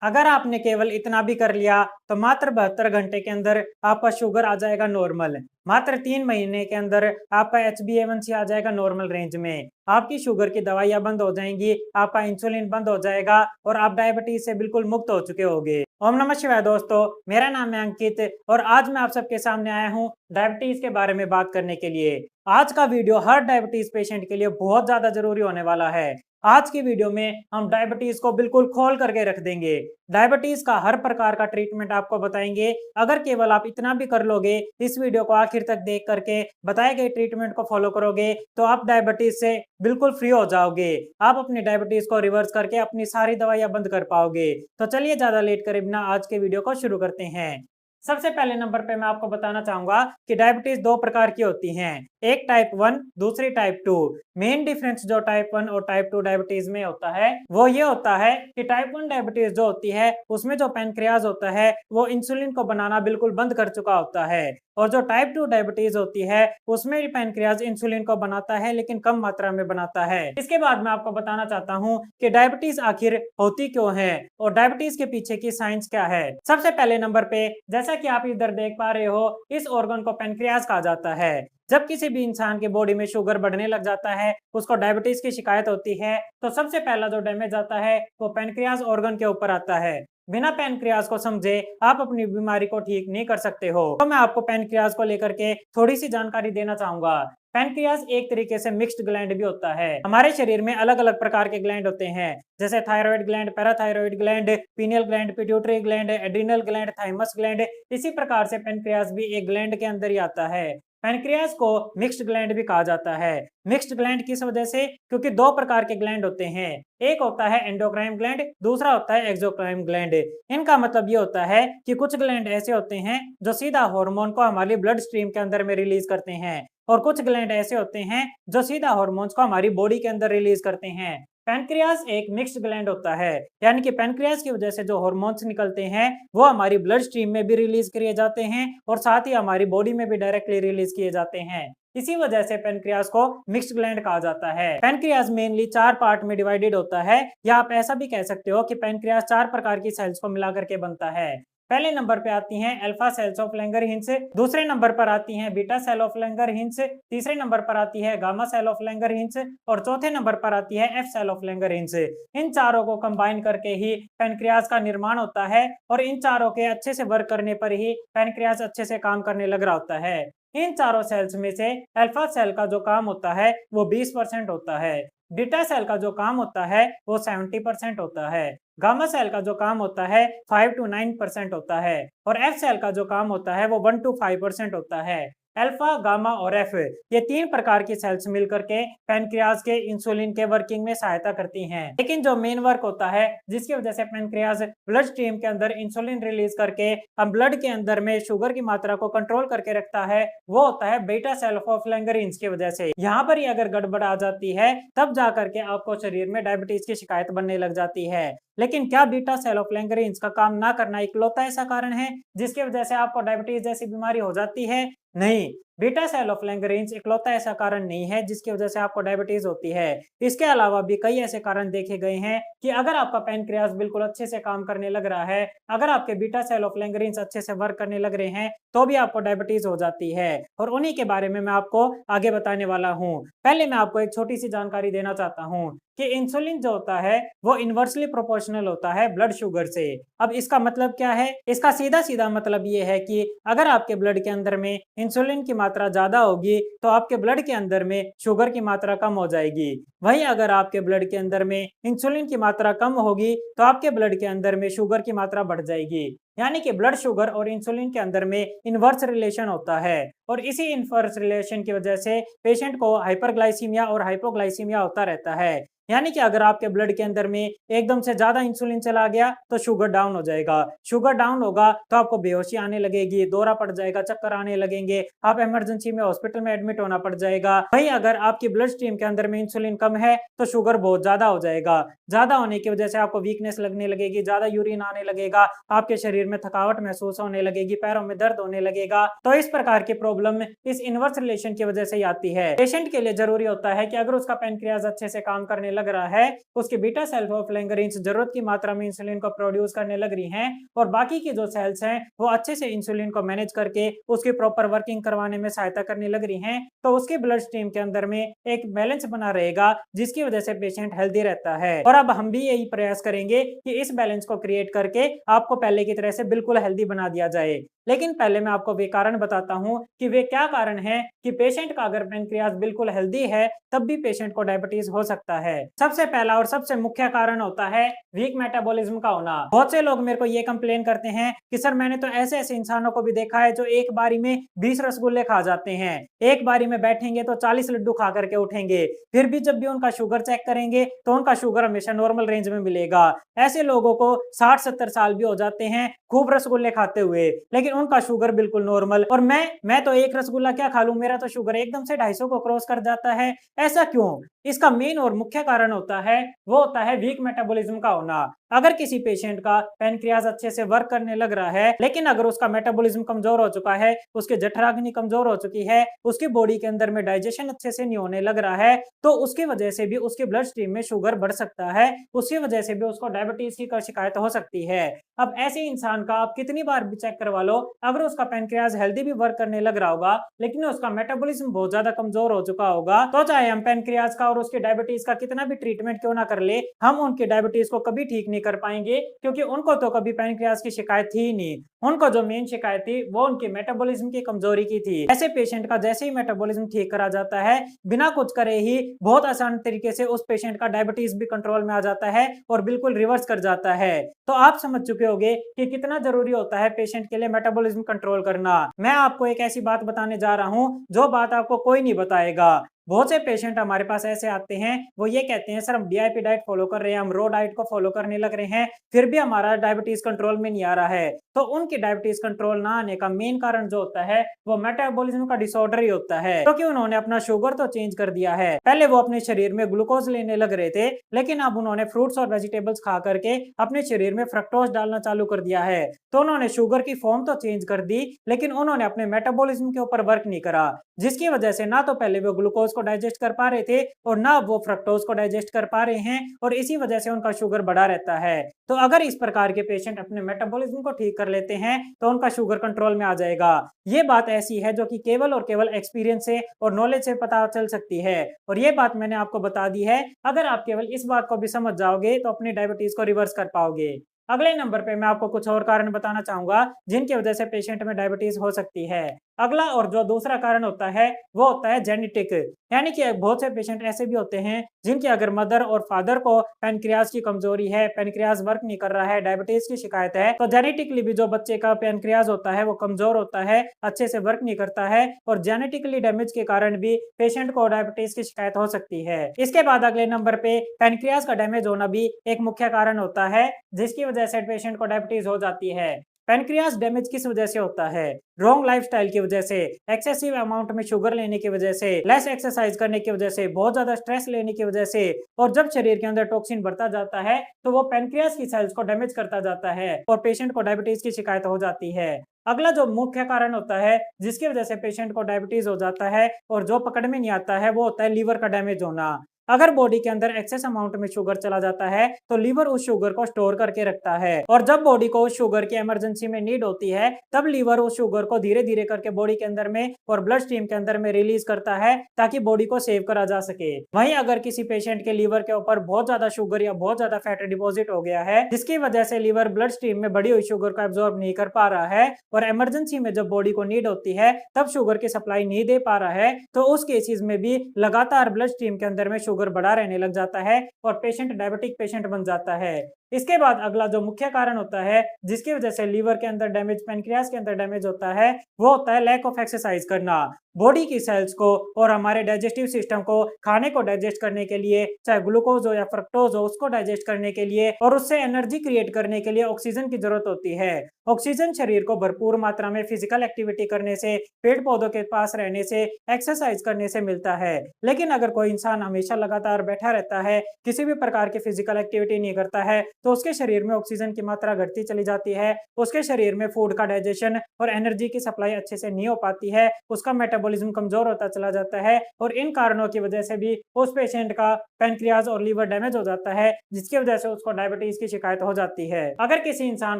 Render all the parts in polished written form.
अगर आपने केवल इतना भी कर लिया तो मात्र 72 घंटे के अंदर आपका शुगर आ जाएगा नॉर्मल। मात्र 3 महीने के अंदर आपका HbA1c आ जाएगा नॉर्मल रेंज में। आपकी शुगर की दवाइयां बंद हो जाएंगी, आपका इंसुलिन बंद हो जाएगा और आप डायबिटीज से बिल्कुल मुक्त हो चुके होंगे। ओम नमः शिवाय दोस्तों, मेरा नाम है अंकित और आज मैं आप सबके सामने आया हूँ डायबिटीज के बारे में बात करने के लिए। आज का वीडियो हर डायबिटीज पेशेंट के लिए बहुत ज्यादा जरूरी होने वाला है। आज की वीडियो में हम डायबिटीज को बिल्कुल खोल करके रख देंगे। डायबिटीज का हर प्रकार का ट्रीटमेंट आपको बताएंगे। अगर केवल आप इतना भी कर लोगे, इस वीडियो को आखिर तक देख करके बताए गए ट्रीटमेंट को फॉलो करोगे तो आप डायबिटीज से बिल्कुल फ्री हो जाओगे। आप अपनी डायबिटीज को रिवर्स करके अपनी सारी दवाइयां बंद कर पाओगे। तो चलिए ज्यादा लेट करे बिना आज के वीडियो को शुरू करते हैं। सबसे पहले नंबर पे मैं आपको बताना चाहूंगा कि डायबिटीज दो प्रकार की होती हैं, एक टाइप 1, दूसरी टाइप 2। मेन डिफरेंस जो टाइप 1 और टाइप 2 डायबिटीज में होता है वो ये होता है कि टाइप 1 डायबिटीज जो होती है उसमें जो पैनक्रियाज होता है वो इंसुलिन को बनाना बिल्कुल बंद कर चुका होता है, और जो टाइप 2 डायबिटीज होती है उसमें भी पैनक्रियाज इंसुलिन को बनाता है लेकिन कम मात्रा में बनाता है। इसके बाद मैं आपको बताना चाहता हूँ कि डायबिटीज आखिर होती क्यों है और डायबिटीज के पीछे की साइंस क्या है। सबसे पहले नंबर पे जैसा कि आप इधर देख पा रहे हो, इस ऑर्गन को पैनक्रियाज कहा जाता है। जब किसी भी इंसान के बॉडी में शुगर बढ़ने लग जाता है, उसको डायबिटीज की शिकायत होती है, तो सबसे पहला जो डैमेज आता है वो पैनक्रियाज ऑर्गन के ऊपर आता है। बिना पैनक्रियाज को समझे आप अपनी बीमारी को ठीक नहीं कर सकते हो। तो मैं आपको पैनक्रियाज को लेकर के थोड़ी सी जानकारी देना चाहूंगा। पैनक्रियाज एक तरीके से मिक्स्ड ग्लैंड भी होता है। हमारे शरीर में अलग अलग प्रकार के ग्लैंड होते हैं, जैसे thyroid gland, parathyroid gland, pineal gland, pituitary gland, adrenal gland, thymus gland. इसी प्रकार से पैनक्रियाज भी एक ग्लैंड के अंदर ही आता है। पैनक्रियाज को मिक्स्ड ग्लैंड भी कहा जाता है। मिक्स्ड ग्लैंड किस वजह से? क्योंकि दो प्रकार के ग्लैंड होते हैं, एक होता है एंडोक्राइन ग्लैंड, दूसरा होता है एक्सोक्राइन ग्लैंड। इनका मतलब ये होता है कि कुछ ग्लैंड ऐसे होते हैं जो सीधा हार्मोन को हमारी ब्लड स्ट्रीम के अंदर में रिलीज करते हैं, और कुछ ग्लैंड ऐसे होते हैं जो सीधा हार्मोन्स को हमारी बॉडी के अंदर रिलीज करते हैं। पैनक्रियाज एक मिक्स्ड ग्लैंड होता है, यानी कि पैनक्रियाज की वजह से जो हार्मोन्स निकलते हैं वो हमारी ब्लड स्ट्रीम में भी रिलीज किए जाते हैं और साथ ही हमारी बॉडी में भी डायरेक्टली रिलीज किए जाते हैं। इसी वजह से पैनक्रियाज को मिक्स्ड ग्लैंड कहा जाता है। पैनक्रियाज मेनली 4 पार्ट में डिवाइडेड होता है, या आप ऐसा भी कह सकते हो कि पैनक्रियाज 4 प्रकार की सेल्स को मिलाकर के बनता है। पहले नंबर पे आती हैं अल्फा सेल्स ऑफ लैंगरहिंस, दूसरे नंबर पर आती हैं बीटा सेल ऑफ लैंगरहिंस, तीसरे नंबर पर आती है गामा सेल ऑफ लैंगरहिंस और चौथे नंबर पर आती है एफ सेल ऑफ लैंगरहिंस। इन चारों को कंबाइन करके ही पैनक्रियाज का निर्माण होता है, और इन चारों के अच्छे से वर्क करने पर ही पैनक्रियाज अच्छे से काम करने लग रहा होता है। इन चारों सेल्स में से अल्फा सेल का जो काम होता है वो 20% होता है, बीटा सेल का जो काम होता है वो 70% होता है, गामा सेल का जो काम होता है 5 to 9% होता है, और एफ सेल का जो काम होता है वो 1 to 5% होता है। अल्फा, गामा और एफ ये 3 प्रकार की सेल्स मिलकर के पैनक्रियाज के इंसुलिन के वर्किंग में सहायता करती हैं। लेकिन जो मेन वर्क होता है जिसकी वजह से पैनक्रियाज ब्लड स्ट्रीम के अंदर इंसुलिन रिलीज करके हम ब्लड के अंदर में शुगर की मात्रा को कंट्रोल करके रखता है, वो होता है बीटा सेल ऑफ लैंगरहिंस की वजह से। यहाँ पर ही अगर गड़बड़ आ जाती है तब जा करके आपको शरीर में डायबिटीज की शिकायत बनने लग जाती है। लेकिन क्या बीटा सेल ऑफ लैंगरहिंस का काम ना करना इकलौता ऐसा कारण है जिसकी वजह से आपको डायबिटीज जैसी बीमारी हो जाती है? नहीं, बीटा सेल ऑफ लैंगरहिंस इकलौता ऐसा कारण नहीं है जिसकी वजह से आपको डायबिटीज होती है। इसके अलावा भी कई ऐसे कारण देखे गए हैं कि अगर आपका पैनक्रियाज बिल्कुल अच्छे से काम करने लग रहा है, अगर आपके बीटा सेल ऑफ लैंगरहिंस अच्छे से वर्क करने लग रहे हैं, तो भी आपको डायबिटीज हो जाती है, और उन्हीं के बारे में मैं आपको आगे बताने वाला हूँ। पहले मैं आपको एक छोटी सी जानकारी देना चाहता हूँ कि इंसुलिन जो होता है वो इनवर्सली प्रोपोर्शनल होता है ब्लड शुगर से। अब इसका मतलब क्या है? इसका सीधा सीधा मतलब ये है कि अगर आपके ब्लड के अंदर में इंसुलिन की मात्रा ज्यादा होगी तो आपके ब्लड के अंदर में शुगर की मात्रा कम हो जाएगी। वहीं अगर आपके ब्लड के अंदर में इंसुलिन की मात्रा कम होगी तो आपके ब्लड के अंदर में शुगर की मात्रा बढ़ जाएगी। यानी कि ब्लड शुगर और इंसुलिन के अंदर में इनवर्स रिलेशन होता है, और इसी इनवर्स रिलेशन की वजह से पेशेंट को हाइपरग्लाइसीमिया और हाइपोग्लाइसीमिया होता रहता है। यानी कि अगर आपके ब्लड के अंदर में एकदम से ज्यादा इंसुलिन चला गया तो शुगर डाउन हो जाएगा, शुगर डाउन होगा तो आपको बेहोशी आने लगेगी, दौरा पड़ जाएगा, चक्कर आने लगेंगे, आप इमरजेंसी में हॉस्पिटल में एडमिट होना पड़ जाएगा। वहीं अगर आपकी ब्लड स्ट्रीम के अंदर में इंसुलिन कम है तो शुगर बहुत ज्यादा हो जाएगा, ज्यादा होने की वजह से आपको वीकनेस लगने लगेगी, ज्यादा यूरिन आने लगेगा, आपके शरीर में थकावट महसूस होने लगेगी, पैरों में दर्द होने लगेगा। तो इस प्रकार की प्रॉब्लम इस इनवर्स रिलेशन की वजह से आती है। पेशेंट के लिए जरूरी होता है कि अगर उसका पैनक्रियाज अच्छे से काम करने लग रहा है, उसकी बीटा सेल ऑफ लैंगरेंज जरूरत की मात्रा में इंसुलिन को प्रोड्यूस करने लग रही हैं और बाकी की जो सेल्स हैं वो अच्छे से इंसुलिन को मैनेज करके उसकी प्रॉपर वर्किंग करवाने में सहायता करने लग रही हैं, तो उसके ब्लड स्ट्रीम के अंदर में एक बैलेंस बना रहेगा, जिसकी वजह से पेशेंट हेल्दी रहता है। और अब हम भी यही प्रयास करेंगे कि इस बैलेंस को क्रिएट करके आपको पहले की तरह से बिल्कुल हेल्दी बना दिया जाए। लेकिन पहले मैं आपको वे कारण बताता हूं कि वे क्या कारण हैं कि पेशेंट का अगर पेनक्रियाज बिल्कुल हेल्दी है तब भी पेशेंट को डायबिटीज हो सकता है। सबसे पहला और सबसे मुख्य कारण होता है वीक मेटाबॉलिज्म का होना। बहुत से लोग मेरे को ये कंप्लेन करते हैं कि सर मैंने तो ऐसे ऐसे इंसानों को भी देखा है जो एक बारी में 20 रसगुल्ले खा जाते हैं, एक बारी में बैठेंगे तो 40 लड्डू खा करके उठेंगे, फिर भी जब भी उनका शुगर चेक करेंगे तो उनका शुगर हमेशा नॉर्मल रेंज में मिलेगा। ऐसे लोगों को 60-70 साल भी हो जाते हैं खूब रसगुल्ले खाते हुए, लेकिन उनका शुगर बिल्कुल नॉर्मल। और मैं तो एक रसगुल्ला क्या खा लूं, मेरा तो शुगर एकदम से 250 को क्रॉस कर जाता है। ऐसा क्यों? इसका मेन और मुख्य कारण होता है वो होता है वीक मेटाबॉलिज्म का होना। अगर किसी पेशेंट का पैनक्रियाज अच्छे से वर्क करने लग रहा है, लेकिन अगर उसका मेटाबॉलिज्म कमजोर हो चुका है, उसके जठराग्नि कमजोर हो चुकी है, उसकी बॉडी के अंदर में डाइजेशन अच्छे से नहीं होने लग रहा है, तो उसकी वजह से भी उसके ब्लड स्ट्रीम में शुगर बढ़ सकता है, उसकी वजह से भी उसको डायबिटीज की शिकायत हो सकती है। अब ऐसे इंसान का आप कितनी बार भी चेक करवा लो, अगर उसका पैनक्रियाज हेल्दी भी वर्क करने लग रहा होगा लेकिन उसका मेटाबॉलिज्म बहुत ज्यादा कमजोर हो चुका होगा, तो चाहे हम पैनक्रियाज का और उसके डायबिटीज का कितना भी ट्रीटमेंट क्यों ना कर ले, हम उनके डायबिटीज को कभी ठीक नहीं कर पाएंगे, क्योंकि उनको तो कभी पैनक्रियाज की शिकायत थी ही नहीं। उनको जो मेन शिकायत थी वो उनकी मेटाबॉलिज्म की कमजोरी की थी। ऐसे पेशेंट का जैसे ही मेटाबॉलिज्म ठीक करा जाता है, बिना कुछ करे ही बहुत आसान तरीके से उस पेशेंट का डायबिटीज भी कंट्रोल में आ जाता है और बिल्कुल रिवर्स कर जाता है। तो आप समझ चुके होंगे कि कितना जरूरी होता है पेशेंट के लिए मेटाबॉलिज्म कंट्रोल करना। मैं आपको एक ऐसी बात बताने जा रहा हूं जो बात आपको कोई नहीं बताएगा। बहुत से पेशेंट हमारे पास ऐसे आते हैं, वो ये कहते हैं सर हम डीआईपी डाइट फॉलो कर रहे हैं, हम रो डाइट को फॉलो करने लग रहे हैं, फिर भी हमारा डायबिटीज कंट्रोल में नहीं आ रहा है। तो उनकी डायबिटीज कंट्रोल ना आने का मेन कारण जो होता है वो मेटाबॉलिज्म का डिसऑर्डर ही होता है, क्योंकि उन्होंने अपना शुगर तो चेंज कर दिया है। पहले वो अपने शरीर में ग्लूकोज लेने लग रहे थे, लेकिन अब उन्होंने फ्रूट्स और वेजिटेबल्स खा करके अपने शरीर में फ्रक्टोज डालना चालू कर दिया है। तो उन्होंने शुगर की फॉर्म तो चेंज कर दी, लेकिन उन्होंने अपने मेटाबॉलिज्म के ऊपर वर्क नहीं करा, जिसकी वजह से ना तो पहले वो ग्लूकोज को डाइजेस्ट कर पा रहे थे और ना वो फ्रक्टोज को डाइजेस्ट कर पा रहे हैं, और इसी वजह से उनका शुगर बढ़ा रहता है। तो अगर इस प्रकार के पेशेंट अपने मेटाबॉलिज्म को ठीक कर लेते हैं तो उनका शुगर कंट्रोल में आ जाएगा। ये बात ऐसी है जो कि केवल और केवल एक्सपीरियंस से और नॉलेज से पता चल सकती है, और ये बात मैंने आपको बता दी है। अगर आप केवल इस बात को भी समझ जाओगे तो अपनी डायबिटीज को रिवर्स कर पाओगे। अगले नंबर पे मैं आपको कुछ और कारण बताना चाहूंगा जिनकी वजह से पेशेंट में डायबिटीज हो सकती है। अगला और जो दूसरा कारण होता है वो होता है जेनेटिक, यानी कि बहुत से पेशेंट ऐसे भी होते हैं जिनके अगर मदर और फादर को पैनक्रियाज की कमजोरी है, पैनक्रियाज वर्क नहीं कर रहा है, डायबिटीज की शिकायत है, तो जेनेटिकली भी जो बच्चे का पैनक्रियाज होता है वो कमजोर होता है, अच्छे से वर्क नहीं करता है, और जेनेटिकली डैमेज के कारण भी पेशेंट को डायबिटीज की शिकायत हो सकती है। इसके बाद अगले नंबर पे पैनक्रियाज का डैमेज होना भी एक मुख्य कारण होता है, जिसकी वजह से पेशेंट को डायबिटीज हो जाती है। पैनक्रियाज डैमेज किस वजह से होता है? रॉन्ग लाइफस्टाइल की वजह से, एक्सेसिव अमाउंट में शुगर लेने की वजह से, लेस एक्सरसाइज करने की वजह से, बहुत ज्यादा स्ट्रेस लेने की वजह से, और जब शरीर के अंदर टॉक्सिन बढ़ता जाता है तो वो पैनक्रियाज की सेल्स को डैमेज करता जाता है और पेशेंट को डायबिटीज की शिकायत हो जाती है। अगला जो मुख्य कारण होता है जिसकी वजह से पेशेंट को डायबिटीज हो जाता है और जो पकड़ में नहीं आता है वो होता है लीवर का डैमेज होना। अगर बॉडी के अंदर एक्सेस अमाउंट में शुगर चला जाता है तो लीवर उस शुगर को स्टोर करके रखता है, और जब बॉडी को उस शुगर की इमरजेंसी में नीड होती है तब लीवर उस शुगर को धीरे धीरे करके बॉडी के अंदर में और ब्लड स्ट्रीम के अंदर में रिलीज करता है ताकि बॉडी को सेव करा जा सके। वहीं अगर किसी पेशेंट के लीवर के ऊपर बहुत ज्यादा शुगर या बहुत ज्यादा फैट डिपॉजिट हो गया है, जिसकी वजह से लीवर ब्लड स्ट्रीम में बढ़ी हुई शुगर को एब्जॉर्ब नहीं कर पा रहा है और इमरजेंसी में जब बॉडी को नीड होती है तब शुगर की सप्लाई नहीं दे पा रहा है, तो उस केसेस में भी लगातार ब्लड स्ट्रीम के अंदर में शुगर बढ़ा रहने लग जाता है और पेशेंट डायबिटिक पेशेंट बन जाता है। इसके बाद अगला जो मुख्य कारण होता है जिसकी वजह से लीवर के अंदर डैमेज, पैनक्रियाज के अंदर डैमेज होता है, वो होता है लैक ऑफ एक्सरसाइज करना। बॉडी की सेल्स को और हमारे डाइजेस्टिव सिस्टम को खाने को डाइजेस्ट करने के लिए, चाहे ग्लूकोज हो या फ्रक्टोज हो, उसको डाइजेस्ट करने के लिए और उससे एनर्जी क्रिएट करने के लिए ऑक्सीजन की जरूरत होती है। ऑक्सीजन शरीर को भरपूर मात्रा में फिजिकल एक्टिविटी करने से, पेड़ पौधों के पास रहने से, एक्सरसाइज करने से मिलता है। लेकिन अगर कोई इंसान हमेशा लगातार बैठा रहता है, किसी भी प्रकार की फिजिकल एक्टिविटी नहीं करता है, तो उसके शरीर में ऑक्सीजन की मात्रा घटती चली जाती है, उसके शरीर में फूड का डाइजेशन और एनर्जी की सप्लाई अच्छे से नहीं हो पाती है, उसका मेटाबॉलिज्म कमजोर होता चला जाता है और इन कारणों की वजह से भी उस पेशेंट का पैनक्रियाज और लीवर डैमेज हो जाता है, जिसकी वजह से उसको डायबिटीज की शिकायत हो जाती है। अगर किसी इंसान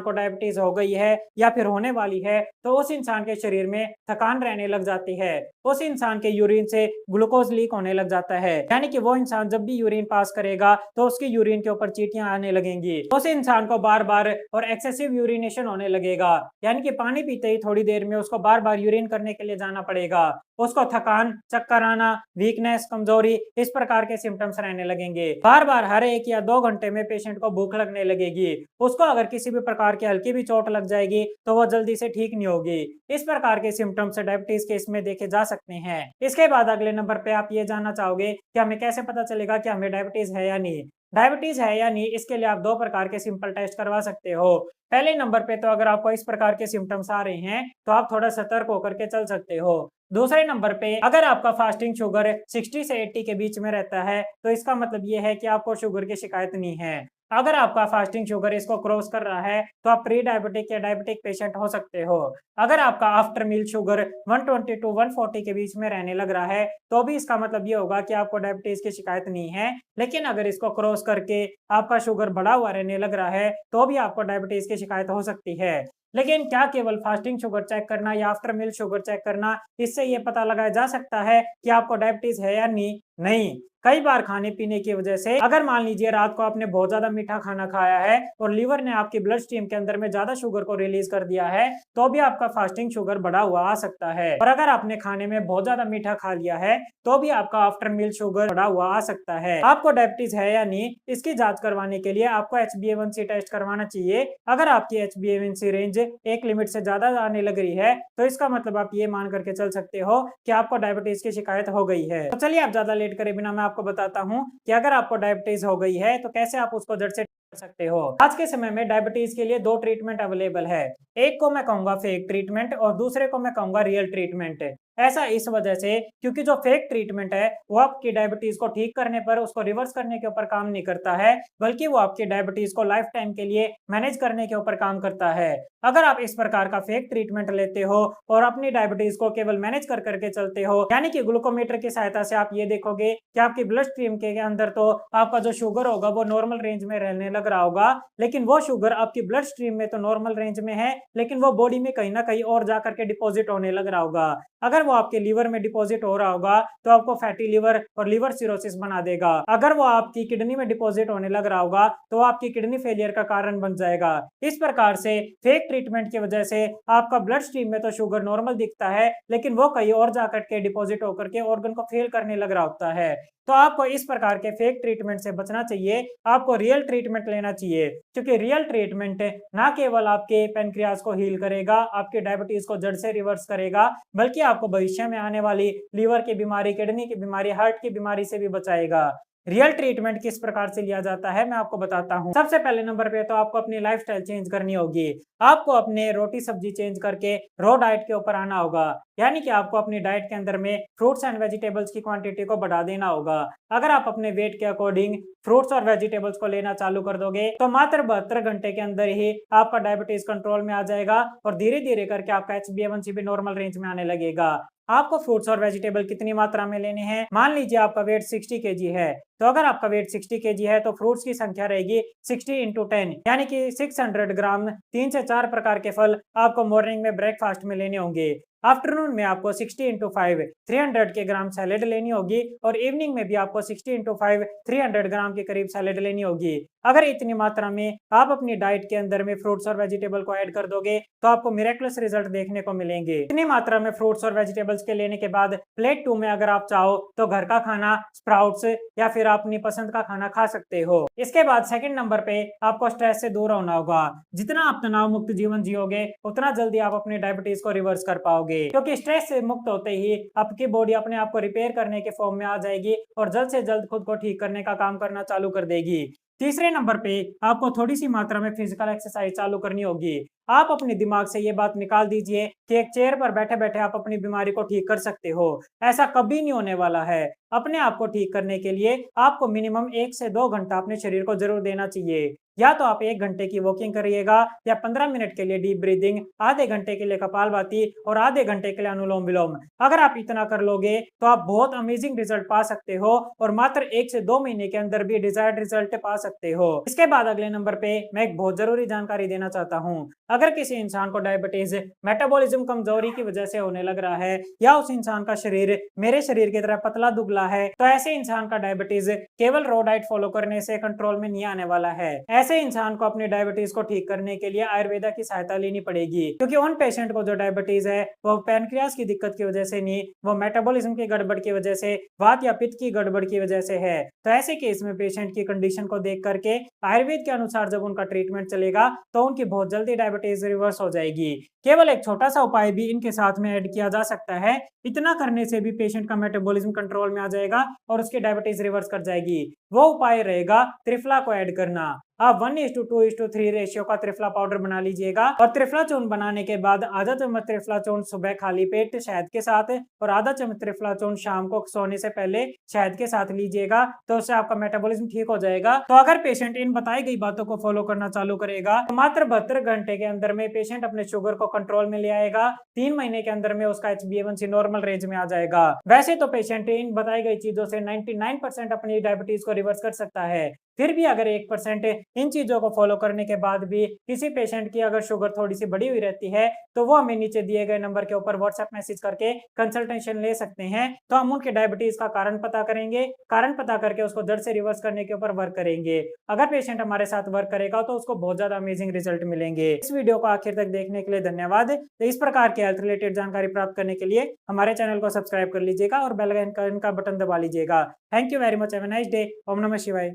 को डायबिटीज हो गई है या फिर होने वाली है तो उस इंसान के शरीर में थकान रहने लग जाती है, उस इंसान के यूरिन से ग्लूकोज लीक होने लग जाता है, यानी कि वो इंसान जब भी यूरिन पास करेगा तो उसके यूरिन के ऊपर चींटियां आने लगेंगी, उस इंसान को बार बार और एक्सेसिव यूरिनेशन होने लगेगा, यानी कि पानी पीते ही थोड़ी देर में उसको बार बार यूरिन करने के लिए जाना पड़ेगा, उसको थकान, चक्कर आना, वीकनेस, कमजोरी, इस प्रकार के सिम्टम्स रहने लगेंगे। बार बार हर 1 या 2 घंटे में पेशेंट को भूख लगने लगेगी, उसको अगर किसी भी प्रकार की हल्की भी चोट लग जाएगी तो वो जल्दी से ठीक नहीं होगी। इस प्रकार के सिम्टम्स डायबिटीज केस में देखे जा सकते हैं। इसके बाद अगले नंबर पे आप ये जानना चाहोगे कि हमें कैसे पता चलेगा कि हमें डायबिटीज है या नहीं। डायबिटीज है या नहीं, इसके लिए आप 2 प्रकार के सिंपल टेस्ट करवा सकते हो। पहले नंबर पे तो अगर आपको इस प्रकार के सिम्टम्स आ रहे हैं तो आप थोड़ा सतर्क होकर के चल सकते हो। दूसरे नंबर पे अगर आपका फास्टिंग शुगर 60 से 80 के बीच में रहता है तो इसका मतलब ये है कि आपको शुगर की शिकायत नहीं है। अगर आपका फास्टिंग शुगर इसको क्रॉस कर रहा है तो आप प्री डायबिटिक या डायबिटिक पेशेंट हो सकते हो। अगर आपका आफ्टर मील शुगर 120 टू 140 के बीच में रहने लग रहा है तो भी इसका मतलब ये होगा कि आपको डायबिटीज की शिकायत नहीं है। लेकिन अगर इसको क्रॉस करके आपका शुगर बढ़ा हुआ रहने लग रहा है तो भी आपको डायबिटीज की शिकायत हो सकती है। लेकिन क्या केवल फास्टिंग शुगर चेक करना या आफ्टर मील शुगर चेक करना इससे ये पता लगाया जा सकता है कि आपको डायबिटीज है या नहीं? नहीं। कई बार खाने पीने की वजह से, अगर मान लीजिए रात को आपने बहुत ज्यादा मीठा खाना खाया है और लीवर ने आपकी ब्लड स्ट्रीम के अंदर में ज्यादा शुगर को रिलीज कर दिया है तो भी आपका फास्टिंग शुगर बढ़ा हुआ आ सकता है। और अगर आपने खाने में बहुत ज्यादा मीठा खा लिया है तो भी आपका आफ्टर मील शुगर बढ़ा हुआ आ सकता है। आपको डायबिटीज है या नहीं, इसकी जांच करवाने के लिए आपको HbA1c टेस्ट करवाना चाहिए। अगर आपकी HbA1c रेंज एक लिमिट से ज्यादा आने लग रही है तो इसका मतलब आप ये मान करके चल सकते हो कि आपको डायबिटीज की शिकायत हो गई है। तो चलिए आप ज्यादा लेट करे बिना मैं आपको बताता हूँ कि अगर आपको डायबिटीज हो गई है तो कैसे आप उसको जड़ से कर सकते हो। आज के समय में डायबिटीज के लिए 2 ट्रीटमेंट अवेलेबल है। एक को मैं कहूंगा फेक ट्रीटमेंट और दूसरे को मैं कहूंगा रियल ट्रीटमेंट। ऐसा इस वजह से क्योंकि जो फेक ट्रीटमेंट है वो आपकी डायबिटीज को ठीक करने पर, उसको रिवर्स करने के ऊपर काम नहीं करता है, बल्कि वो आपकी डायबिटीज को लाइफ टाइम के लिए मैनेज करने के ऊपर काम करता है। अगर आप इस प्रकार का फेक ट्रीटमेंट लेते हो और अपनी डायबिटीज को केवल मैनेज कर करके चलते हो, यानी कि ग्लूकोमीटर की सहायता से आप ये देखोगे कि आपकी ब्लड स्ट्रीम के अंदर तो आपका जो शुगर होगा वो नॉर्मल रेंज में रहने लग रहा होगा, लेकिन वो शुगर आपकी ब्लड स्ट्रीम में तो नॉर्मल रेंज में है लेकिन वो बॉडी में कहीं ना कहीं और जाकर के डिपॉजिट होने लग रहा होगा। अगर वो आपके लीवर में डिपॉजिट हो रहा होगा तो आपको फैटी लीवर और लीवर सिरोसिस बना देगा। अगर वो आपकी किडनी में डिपॉजिट होने लग रहा होगा तो आपकी किडनी फेलियर का कारण बन जाएगा। इस प्रकार से फेक ट्रीटमेंट की वजह से आपका ब्लड स्ट्रीम में तो शुगर नॉर्मल दिखता है लेकिन वो कहीं और जाकर के डिपॉजिट होकर के ऑर्गन को फेल करने लग रहा होता है। तो आपको इस प्रकार के फेक ट्रीटमेंट से बचना चाहिए, आपको रियल ट्रीटमेंट लेना चाहिए, क्योंकि रियल ट्रीटमेंट ना केवल आपके पैनक्रियाज को हील करेगा, आपके डायबिटीज को जड़ से रिवर्स करेगा, बल्कि आपको भविष्य में आने वाली लीवर की बीमारी, किडनी की बीमारी, हार्ट की बीमारी से भी बचाएगा। रियल ट्रीटमेंट किस प्रकार से लिया जाता है मैं आपको बताता हूँ। सबसे पहले नंबर पे तो आपको अपनी लाइफस्टाइल चेंज करनी होगी। आपको अपने रोटी सब्जी चेंज करके रॉ डाइट के ऊपर आना होगा, यानी कि आपको अपनी डाइट के अंदर में फ्रूट्स एंड वेजिटेबल्स की क्वांटिटी को बढ़ा देना होगा। अगर आप अपने वेट के अकॉर्डिंग फ्रूट्स और वेजिटेबल्स को लेना चालू कर दोगे तो मात्र 72 घंटे के अंदर ही आपका डायबिटीज कंट्रोल में आ जाएगा और धीरे धीरे करके आपका HbA1c भी नॉर्मल रेंज में आने लगेगा। आपको फ्रूट्स और वेजिटेबल कितनी मात्रा में लेने हैं? मान लीजिए आपका वेट 60 kg है, तो अगर आपका वेट 60 kg है तो फ्रूट्स की संख्या रहेगी 60 इंटू 10, यानी कि 600 ग्राम 3 से 4 प्रकार के फल आपको मॉर्निंग में ब्रेकफास्ट में लेने होंगे। आफ्टरनून में आपको 60 इंटू 5 300 के ग्राम सैलेड लेनी होगी और इवनिंग में भी आपको 60 इंटू 5 300 ग्राम के करीब सैलेड लेनी होगी। अगर इतनी मात्रा में आप अपनी डाइट के अंदर में फ्रूट्स और वेजिटेबल को ऐड कर दोगे तो आपको मिरेक्युलस रिजल्ट देखने को मिलेंगे। इतनी मात्रा में फ्रूट्स और वेजिटेबल्स के लेने के बाद प्लेट 2 में अगर आप चाहो तो घर का खाना, स्प्राउट्स या फिर आप अपनी पसंद का खाना खा सकते हो। इसके बाद सेकंड नंबर पे आपको स्ट्रेस से दूर होना होगा। जितना आप तनाव मुक्त जीवन जियोगे उतना जल्दी आप अपनी डायबिटीज को रिवर्स कर पाओगे, क्योंकि स्ट्रेस से मुक्त होते ही आपकी बॉडी अपने आप को रिपेयर करने के फॉर्म में आ जाएगी और जल्द से जल्द खुद को ठीक करने का काम करना चालू कर देगी। तीसरे नंबर पे आपको थोड़ी सी मात्रा में फिजिकल एक्सरसाइज चालू करनी होगी। आप अपने दिमाग से ये बात निकाल दीजिए कि एक चेयर पर बैठे बैठे आप अपनी बीमारी को ठीक कर सकते हो। ऐसा कभी नहीं होने वाला है। अपने आप को ठीक करने के लिए आपको मिनिमम 1 से 2 घंटा अपने शरीर को जरूर देना चाहिए। या तो आप 1 घंटे की वॉकिंग करिएगा, या 15 मिनट के लिए डीप ब्रीदिंग, आधे घंटे के लिए कपालभाति और आधे घंटे के लिए अनुलोम विलोम। अगर आप इतना कर लोगे तो आप बहुत अमेजिंग रिजल्ट पा सकते हो और मात्र 1 से 2 महीने के अंदर भी डिजायर्ड रिजल्ट पा सकते हो। इसके बाद अगले नंबर पे मैं एक बहुत जरूरी जानकारी देना चाहता हूँ। अगर किसी इंसान को डायबिटीज मेटाबॉलिज्म कमजोरी की वजह से होने लग रहा है, या उस इंसान का शरीर मेरे शरीर की तरह पतला दुबला है, तो ऐसे इंसान का डायबिटीज केवल रो डाइट फॉलो करने से कंट्रोल में नहीं आने वाला है। ऐसे इंसान को अपने डायबिटीज को ठीक करने के लिए आयुर्वेदा की सहायता लेनी पड़ेगी, क्योंकि उन पेशेंट को जो डायबिटीज है वो पैनक्रियास की दिक्कत की वजह से नहीं, वो मेटाबॉलिज्म की गड़बड़ की वजह से, वात या पित्त की गड़बड़ की वजह से है। तो ऐसे केस में पेशेंट की कंडीशन को देख करके आयुर्वेद के अनुसार जब उनका ट्रीटमेंट चलेगा तो उनकी बहुत जल्दी डायबिटीज रिवर्स हो जाएगी। केवल एक छोटा सा उपाय भी इनके साथ में ऐड किया जा सकता है। इतना करने से भी पेशेंट का मेटाबॉलिज्म कंट्रोल में आ जाएगा और उसकी डायबिटीज रिवर्स कर जाएगी। वो उपाय रहेगा त्रिफला को ऐड करना। आप 1:2:3 रेशियो का त्रिफला पाउडर बना लीजिएगा, और त्रिफला चूर्ण बनाने के बाद आधा चम्मच त्रिफला चूर्ण सुबह खाली पेट शहद के साथ और आधा चम्मच त्रिफला चूर्ण शाम को सोने से पहले शहद के साथ लीजिएगा, तो उससे आपका मेटाबॉलिज्म ठीक हो जाएगा। तो अगर पेशेंट इन बताई गई बातों को फॉलो करना चालू करेगा तो मात्र 72 घंटे के अंदर में पेशेंट अपने शुगर को कंट्रोल में ले आएगा। 3 महीने के अंदर में उसका HbA1c नॉर्मल रेंज में आ जाएगा। वैसे तो पेशेंट इन बताई गई चीजों से 99% अपनी डायबिटीज को रिवर्स कर सकता है। फिर भी अगर 1% इन चीजों को फॉलो करने के बाद भी किसी पेशेंट की अगर शुगर थोड़ी सी बढ़ी हुई रहती है, तो वो हमें नीचे दिए गए नंबर के ऊपर व्हाट्सएप मैसेज करके कंसल्टेशन ले सकते हैं। तो हम उनके डायबिटीज का कारण पता करेंगे, कारण पता करके उसको जड़ से रिवर्स करने के ऊपर वर्क करेंगे। अगर पेशेंट हमारे साथ वर्क करेगा तो उसको बहुत ज्यादा अमेजिंग रिजल्ट मिलेंगे। इस वीडियो को आखिर तक देखने के लिए धन्यवाद। तो इस प्रकार के हेल्थ रिलेटेड जानकारी प्राप्त करने के लिए हमारे चैनल को सब्सक्राइब कर लीजिएगा और बेल आइकन का बटन दबा लीजिएगा। Thank you very much. Have a nice day. ओम नमः शिवाय।